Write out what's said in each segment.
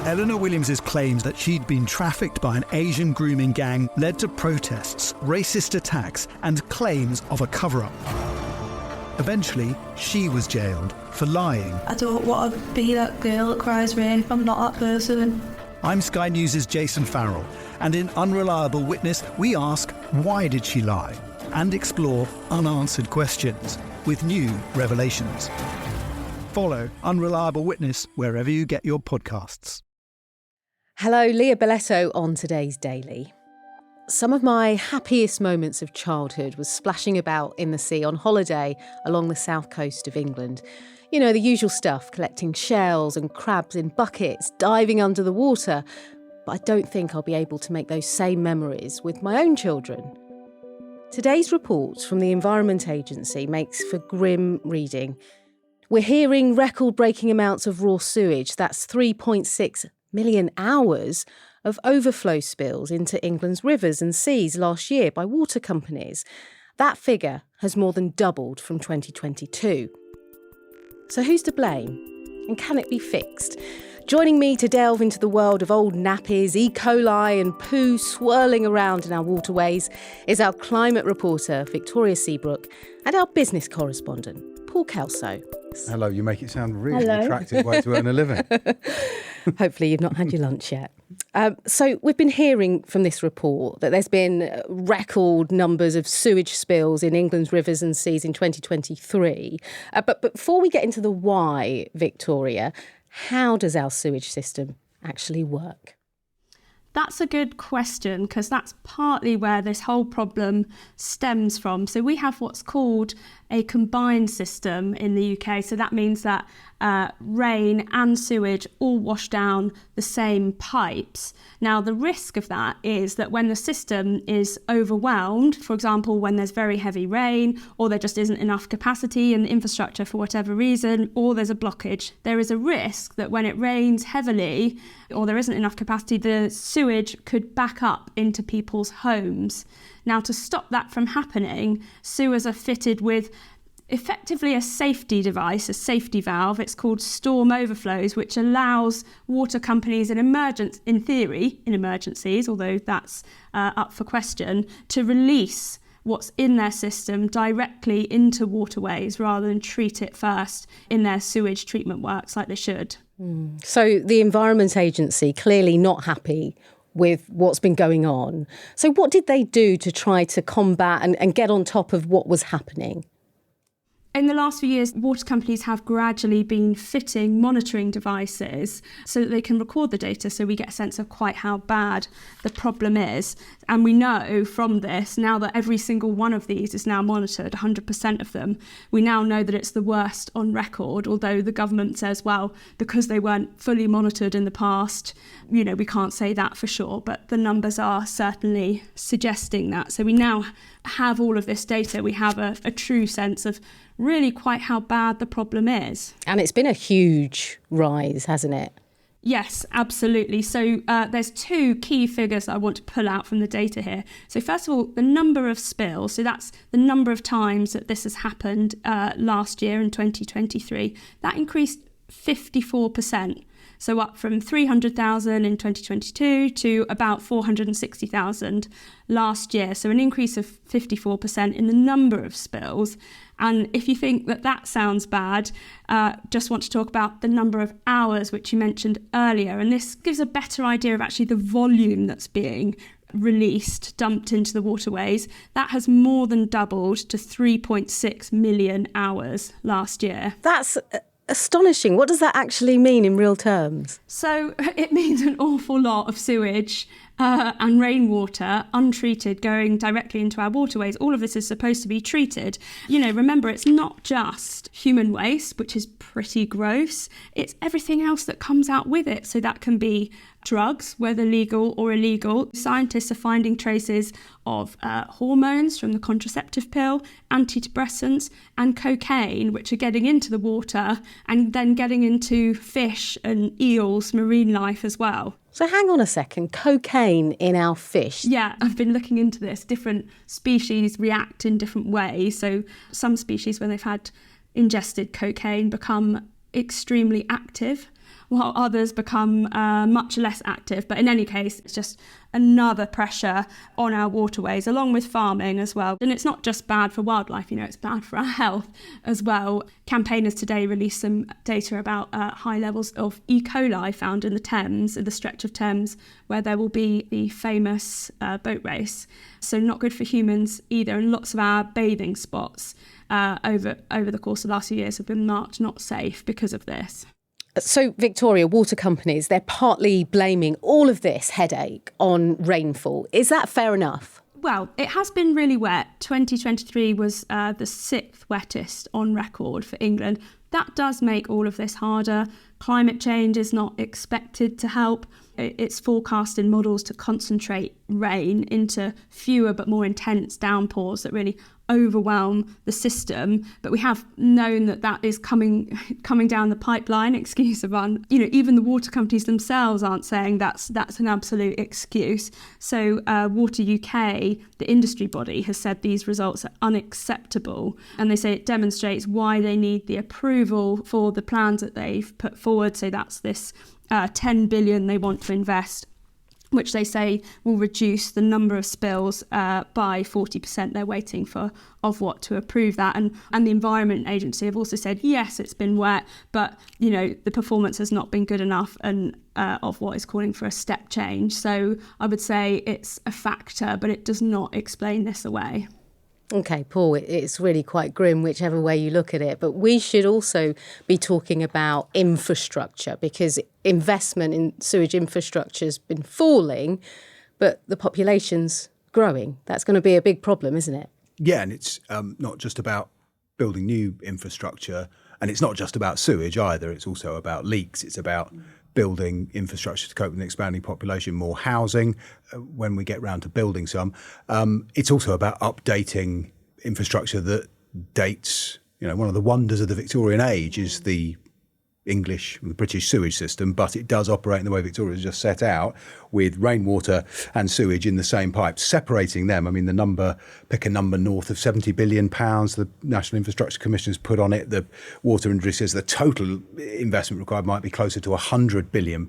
Eleanor Williams's claims that she'd been trafficked by an Asian grooming gang led to protests, racist attacks, and claims of a cover-up. Eventually, she was jailed for lying. I don't want to be that girl that cries rape. I'm not that person. I'm Sky News' Jason Farrell, and in Unreliable Witness, we ask, why did she lie? And explore unanswered questions with new revelations. Follow Unreliable Witness wherever you get your podcasts. Hello, Leah Boleto on today's Daily. Some of my happiest moments of childhood was splashing about in the sea on holiday along the south coast of England. You know, the usual stuff, collecting shells and crabs in buckets, diving under the water. But I don't think I'll be able to make those same memories with my own children. Today's report from the Environment Agency makes for grim reading. We're hearing record-breaking amounts of raw sewage, that's 3.6 million hours of overflow spills into England's rivers and seas last year by water companies. That figure has more than doubled from 2022. So who's to blame? And can it be fixed? Joining me to delve into the world of old nappies, E. coli and poo swirling around in our waterways is our climate reporter, Victoria Seabrook, and our business correspondent, Paul Kelso. Hello, you make it sound really attractive way to earn a living. Hopefully you've not had your lunch yet. So we've been hearing from this report that there's been record numbers of sewage spills in England's rivers and seas in 2023. But before we get into the why, Victoria, how does our sewage system actually work? That's a good question, because that's partly where this whole problem stems from. So we have what's called a combined system in the UK. So that means that rain and sewage all wash down the same pipes. Now, the risk of that is that when the system is overwhelmed, for example, when there's very heavy rain, or there just isn't enough capacity in the infrastructure for whatever reason, or there's a blockage, there is a risk that when it rains heavily, or there isn't enough capacity, the sewage could back up into people's homes. Now, to stop that from happening, sewers are fitted with effectively a safety device, a safety valve. It's called storm overflows, which allows water companies in emergencies, although that's up for question, to release what's in their system directly into waterways rather than treat it first in their sewage treatment works like they should. So the Environment Agency clearly not happy with what's been going on. So what did they do to try to combat and get on top of what was happening? In the last few years, water companies have gradually been fitting monitoring devices so that they can record the data, so we get a sense of quite how bad the problem is. And we know from this, now that every single one of these is now monitored, 100% of them, we now know that it's the worst on record, although the government says, well, because they weren't fully monitored in the past, you know, we can't say that for sure, but the numbers are certainly suggesting that. So we now have all of this data. We have a true sense of really quite how bad the problem is. And it's been a huge rise, hasn't it? Yes, absolutely. So there's two key figures I want to pull out from the data here. So first of all, the number of spills. So that's the number of times that this has happened last year in 2023. That increased 54%. So up from 300,000 in 2022 to about 460,000 last year. So an increase of 54% in the number of spills. And if you think that that sounds bad, just want to talk about the number of hours, which you mentioned earlier. And this gives a better idea of actually the volume that's being released, dumped into the waterways. That has more than doubled to 3.6 million hours last year. That's astonishing. What does that actually mean in real terms? So it means an awful lot of sewage and rainwater untreated going directly into our waterways. All of this is supposed to be treated. You know, remember, it's not just human waste, which is pretty gross. It's everything else that comes out with it. So that can be drugs, whether legal or illegal. Scientists are finding traces of hormones from the contraceptive pill, antidepressants, and cocaine, which are getting into the water and then getting into fish and eels, marine life as well. So hang on a second, cocaine in our fish? Yeah, I've been looking into this. Different species react in different ways. So some species, when they've had ingested cocaine, become extremely active, while others become much less active. But in any case, it's just another pressure on our waterways, along with farming as well. And it's not just bad for wildlife, it's bad for our health as well. Campaigners today released some data about high levels of E. coli found in the Thames, in the stretch of Thames, where there will be the famous boat race. So not good for humans either. And lots of our bathing spots over the course of the last few years have been marked not safe because of this. So, Victoria, water companies, they're partly blaming all of this headache on rainfall. Is that fair enough? Well, it has been really wet. 2023 was the sixth wettest on record for England. That does make all of this harder. Climate change is not expected to help. It's forecast in models to concentrate rain into fewer but more intense downpours that really overwhelm the system. But we have known that is coming down the pipeline, excuse the run. Even the water companies themselves aren't saying that's an absolute excuse. So Water UK, the industry body, has said these results are unacceptable. And they say it demonstrates why they need the approval for the plans that they've put forward. So that's this 10 billion they want to invest, which they say will reduce the number of spills by 40%. They're waiting for Ofwat to approve that. And the Environment Agency have also said, yes, it's been wet, but, the performance has not been good enough, and Ofwat is calling for a step change. So I would say it's a factor, but it does not explain this away. OK, Paul, it's really quite grim whichever way you look at it. But we should also be talking about infrastructure, because investment in sewage infrastructure has been falling, but the population's growing. That's going to be a big problem, isn't it? Yeah, and it's not just about building new infrastructure, and it's not just about sewage either. It's also about leaks. It's about building infrastructure to cope with an expanding population, more housing when we get round to building some. It's also about updating infrastructure that dates, one of the wonders of the Victorian age is the British sewage system, but it does operate in the way Victoria has just set out, with rainwater and sewage in the same pipe, separating them. I mean, pick a number north of £70 billion the National Infrastructure Commission has put on it. The water industry says the total investment required might be closer to £100 billion.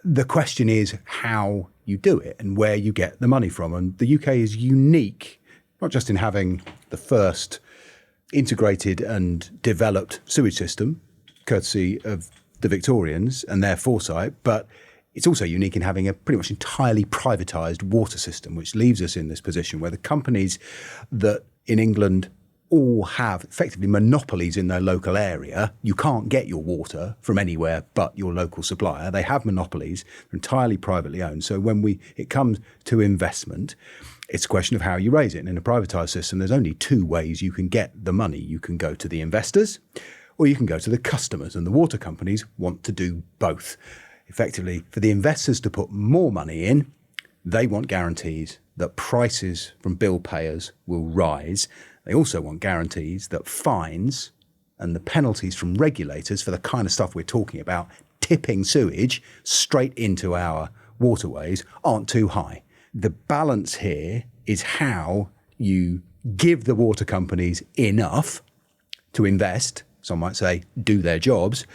The question is how you do it and where you get the money from. And the UK is unique, not just in having the first integrated and developed sewage system, courtesy of the Victorians and their foresight, but it's also unique in having a pretty much entirely privatised water system, which leaves us in this position where the companies that in England all have effectively monopolies in their local area. You can't get your water from anywhere but your local supplier. They have monopolies, they're entirely privately owned. So when it comes to investment, it's a question of how you raise it. And in a privatised system, there's only two ways you can get the money. You can go to the investors, or you can go to the customers, and the water companies want to do both. Effectively, for the investors to put more money in, they want guarantees that prices from bill payers will rise. They also want guarantees that fines and the penalties from regulators for the kind of stuff we're talking about, tipping sewage straight into our waterways, aren't too high. The balance here is how you give the water companies enough to invest, some might say do their jobs,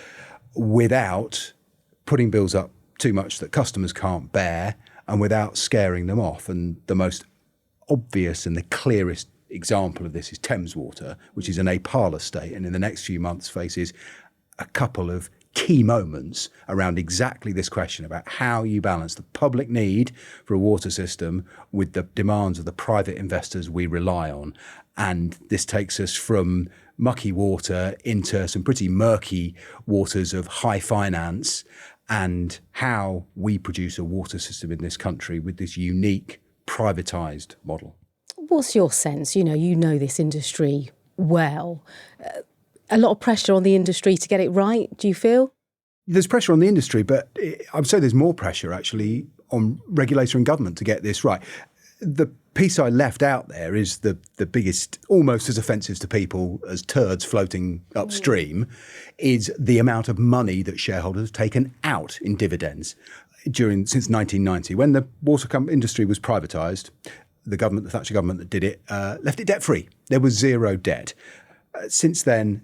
without putting bills up too much that customers can't bear and without scaring them off. And the most obvious and the clearest example of this is Thames Water, which is in a parlour state and in the next few months faces a couple of key moments around exactly this question about how you balance the public need for a water system with the demands of the private investors we rely on. And this takes us from mucky water into some pretty murky waters of high finance, and how we produce a water system in this country with this unique privatised model. What's your sense? You know this industry well. A lot of pressure on the industry to get it right, do you feel? There's pressure on the industry, but I'd say there's more pressure actually on regulator and government to get this right. The piece I left out there is the biggest, almost as offensive to people as turds floating upstream, is the amount of money that shareholders have taken out in dividends since 1990. When the water industry was privatised, the Thatcher government that did it, left it debt-free. There was zero debt. Since then,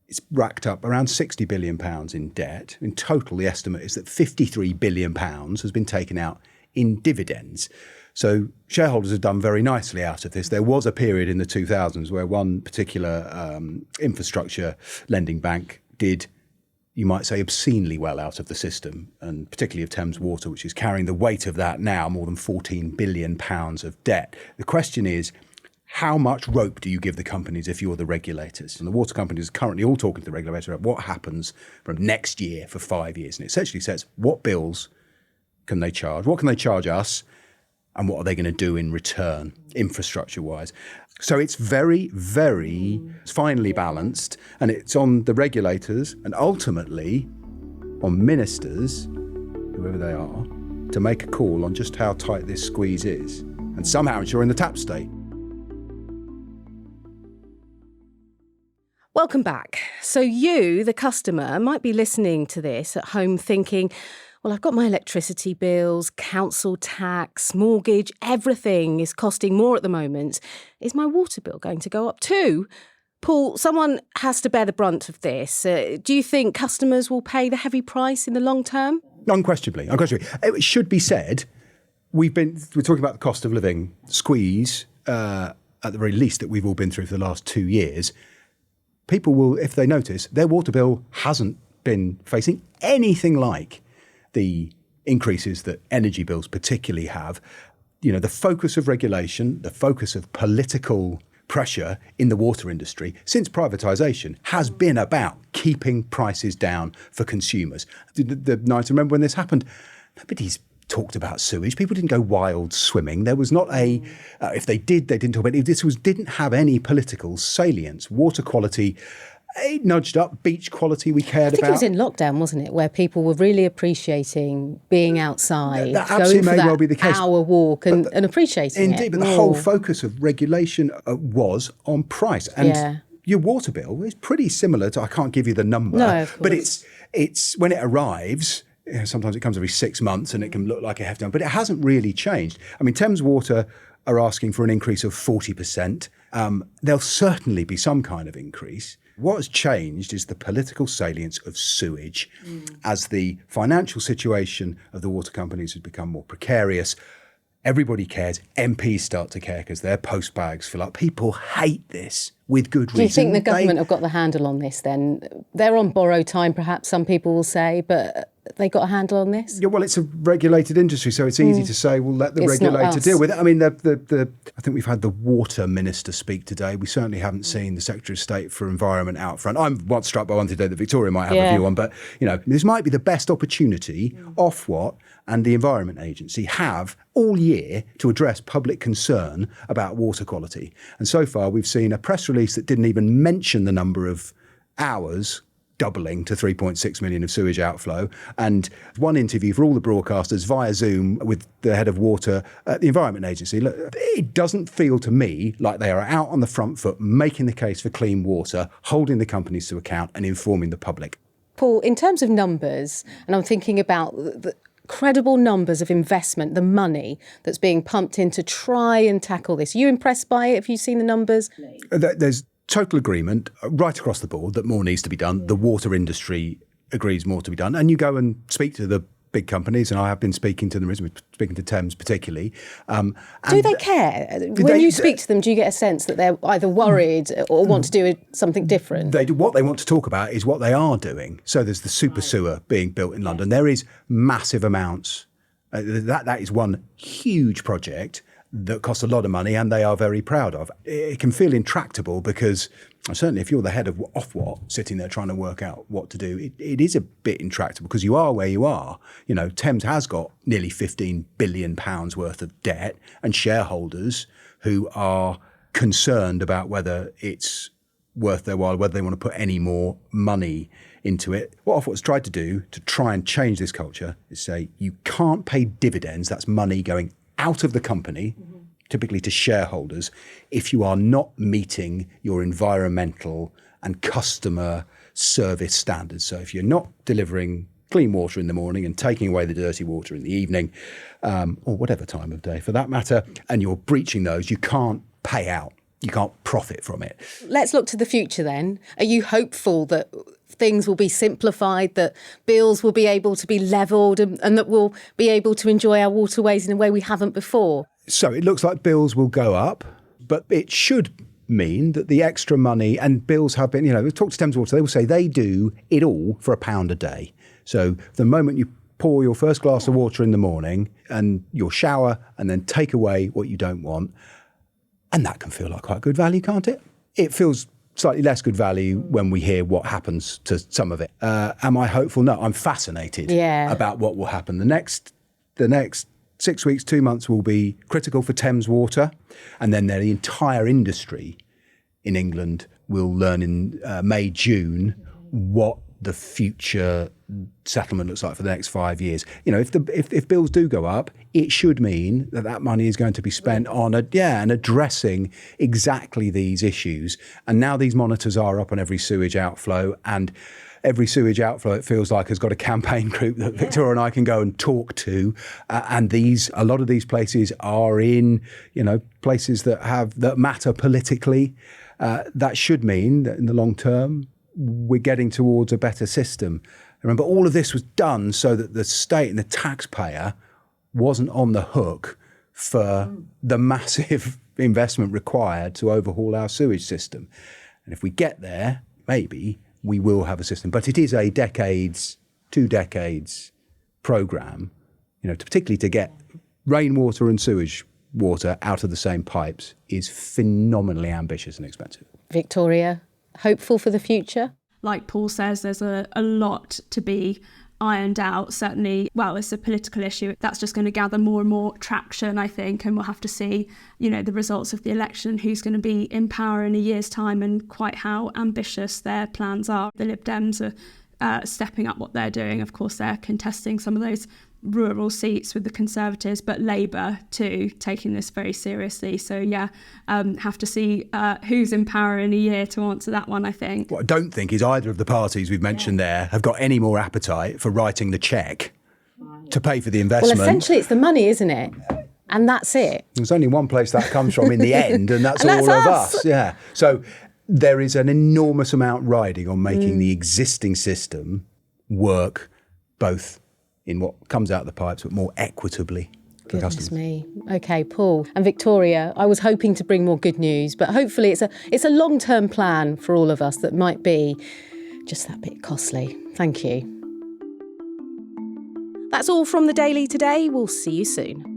It's racked up around £60 billion in debt. In total, the estimate is that £53 billion has been taken out in dividends. So shareholders have done very nicely out of this. There was a period in the 2000s where one particular infrastructure lending bank did, you might say, obscenely well out of the system, and particularly of Thames Water, which is carrying the weight of that now, more than £14 billion of debt. The question is, how much rope do you give the companies if you're the regulators? And the water companies are currently all talking to the regulator about what happens from next year for 5 years. And it essentially says, what bills can they charge? What can they charge us? And what are they going to do in return, infrastructure-wise? So it's very, very finely balanced, and it's on the regulators and ultimately on ministers, whoever they are, to make a call on just how tight this squeeze is and somehow ensuring the tap state. Welcome back. So you, the customer, might be listening to this at home thinking, well, I've got my electricity bills, council tax, mortgage, everything is costing more at the moment. Is my water bill going to go up too? Paul, someone has to bear the brunt of this. Do you think customers will pay the heavy price in the long term? Unquestionably. It should be said, we're talking about the cost of living squeeze, at the very least, that we've all been through for the last 2 years. People will, if they notice, their water bill hasn't been facing anything like the increases that energy bills particularly have. You know, the focus of regulation, the focus of political pressure in the water industry since privatisation has been about keeping prices down for consumers. The night, remember when this happened, nobody's talked about sewage. People didn't go wild swimming. There was not if they did, they didn't talk about it. Didn't have any political salience. Water quality, it nudged up. Beach quality we cared about. I think it was in lockdown, wasn't it, where people were really appreciating being outside, that absolutely going for may that well be the case. hour walk and appreciating it. Indeed, but the whole focus of regulation was on price. And your water bill is pretty similar to, I can't give you the number, no, of course. But it's when it arrives, sometimes it comes every 6 months and it can look like a hefty one, but it hasn't really changed. I mean, Thames Water are asking for an increase of 40%. There'll certainly be some kind of increase. What has changed is the political salience of sewage. As the financial situation of the water companies has become more precarious, everybody cares. MPs start to care because their post bags fill up. People hate this with good reason. Do you think the government have got the handle on this then? They're on borrowed time, perhaps some people will say, but they got a handle on this? Yeah, well, it's a regulated industry, so it's easy to say, well, let the regulator deal with it. I mean, I think we've had the water minister speak today. We certainly haven't seen the Secretary of State for Environment out front. I'm once struck by one today that Victoria might have a view on, but, you know, this might be the best opportunity Ofwat and the Environment Agency have all year to address public concern about water quality. And so far, we've seen a press release that didn't even mention the number of hours doubling to 3.6 million of sewage outflow, and one interview for all the broadcasters via Zoom with the head of water at the Environment Agency. Look, it doesn't feel to me like they are out on the front foot making the case for clean water, holding the companies to account and informing the public. Paul, in terms of numbers, and I'm thinking about the credible numbers of investment, the money that's being pumped in to try and tackle this. Are you impressed by it? Have you seen the numbers? There's total agreement right across the board that more needs to be done. The water industry agrees more to be done. And you go and speak to the big companies, and I have been speaking to them, speaking to Thames particularly. Do they care? When you speak to them, do you get a sense that they're either worried or want to do something different? They do. What they want to talk about is what they are doing. So there's the super sewer being built in London. There is massive amounts. That is one huge project that costs a lot of money and they are very proud of. It can feel intractable because certainly if you're the head of Ofwat sitting there trying to work out what to do, it is a bit intractable because you are where you are. You know, Thames has got nearly £15 billion worth of debt and shareholders who are concerned about whether it's worth their while, whether they want to put any more money into it. What Ofwat's tried to do to try and change this culture is say you can't pay dividends, that's money going out of the company, typically to shareholders, if you are not meeting your environmental and customer service standards. So if you're not delivering clean water in the morning and taking away the dirty water in the evening, or whatever time of day for that matter, and you're breaching those, you can't pay out profit from it. Let's look to the future then. Are you hopeful that things will be simplified, that bills will be able to be levelled and that we'll be able to enjoy our waterways in a way we haven't before? So it looks like bills will go up, but it should mean that the extra money, and bills have been, we've talked to Thames Water, they will say they do it all for £1 a day. So the moment you pour your first glass of water in the morning and you'll shower and then take away what you don't want, and that can feel like quite good value, can't it? It feels slightly less good value when we hear what happens to some of it. Am I hopeful? No, I'm fascinated about what will happen. The next 6 weeks, 2 months will be critical for Thames Water, and then the entire industry in England will learn in May, June what the future settlement looks like for the next 5 years. If bills do go up, it should mean that money is going to be spent on and addressing exactly these issues. And now these monitors are up on every sewage outflow, and every sewage outflow, it feels like, has got a campaign group that Victoria and I can go and talk to. And a lot of these places are in, places that matter politically. That should mean that in the long term, we're getting towards a better system. Remember, all of this was done so that the state and the taxpayer wasn't on the hook for the massive investment required to overhaul our sewage system. And if we get there, maybe we will have a system. But it is a 2 decades programme, particularly to get rainwater and sewage water out of the same pipes is phenomenally ambitious and expensive. Victoria, hopeful for the future? Like Paul says, there's a lot to be ironed out. Certainly, it's a political issue. That's just going to gather more and more traction, I think, and we'll have to see, the results of the election, who's going to be in power in a year's time and quite how ambitious their plans are. The Lib Dems are stepping up what they're doing. Of course, they're contesting some of those rural seats with the Conservatives, but Labour too, taking this very seriously. So have to see who's in power in a year to answer that one, I think. What I don't think is either of the parties we've mentioned there have got any more appetite for writing the cheque to pay for the investment. Well, essentially it's the money, isn't it? And that's it. There's only one place that comes from in the end, and that's all of us. Yeah. So there is an enormous amount riding on making the existing system work both in what comes out of the pipes, but more equitably for Goodness customers. me. OK, Paul and Victoria, I was hoping to bring more good news, but hopefully it's a long-term plan for all of us that might be just that bit costly. Thank you. That's all from The Daily today. We'll see you soon.